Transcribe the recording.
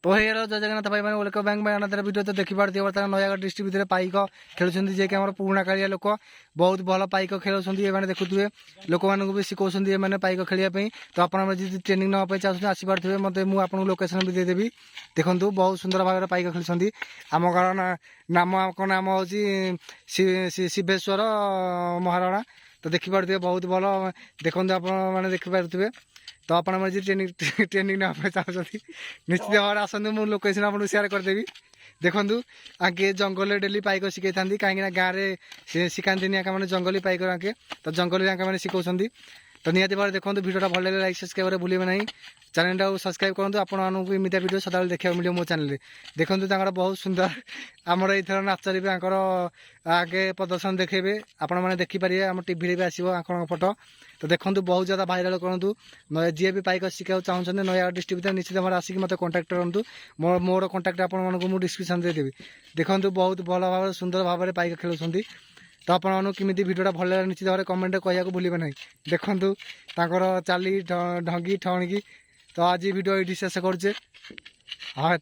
तो हेलो जय जगन्नाथ भाई मैंने वेलकम बैंक में अनादर वीडियो तो देखी पार्थ बर्तमान नयागढ़ डिस्ट्रिक्ट भितर पाइक खेलुंट जी कि पुराणा कालिया लोक बहुत भल पाइक खेलुंट ये देखुए लोक मानक भी शिखौंट ये पाइक खेलने तो आप ट्रेनिंग नापी चाहते आसपारे मत मुझे लोकेशन भी देदेवी देखूँ बहुत सुंदर भाव पाइक खेलुंट आम घर नाम नाम हूँ शिवेश्वर महाराणा तो देखिपे बहुत भल देखते आप देखिपे तो आप ट्रेनिंग नापी चाहते निश्चित भाव में आसतु मुझे लोकेशन आपको सेयार करदेवी देखूँ आगे जंगल डेली पाइक शिखई था कहीं गाँव में शिखाती आगे मैंने जंगली पाइक आगे तो जंगल आगे मैंने शिखौंट तो निहती भाव देखो वीडियो भल लगे लाइक सब्सक्राइब भूलें ना चैनल टाइम सब्सक्राइब करूँ आपको इमितिया वीडियो सदा देखा मिले मो चैनल देखो बहुत सुंदर आमर ये नाचर भी आगे प्रदर्शन देखेबे आपण मैंने देखिपारे आम टीवी भी आसो आंकन फोटो तो देखो बहुत ज़्यादा भाइराल करूँ जी भी पाइक शिखा चाहते नयागढ़ डिस्ट्रिक्ट निश्चित भाव आसिक मत कंटाक्ट करूँ मोर कंटाक्ट आपको डिस्क्रिप्शन देदेवी देखो बहुत भल भाव सुंदर भाव में पाइक खेलुंट तो आपको किमी भिडियोटा भल लगे निश्चित भाव कमेंट कह भूलें ना देखूँ तांकर चाली ढंगी ठणगी तो आज भिडियो ये शेष करचे हाँ।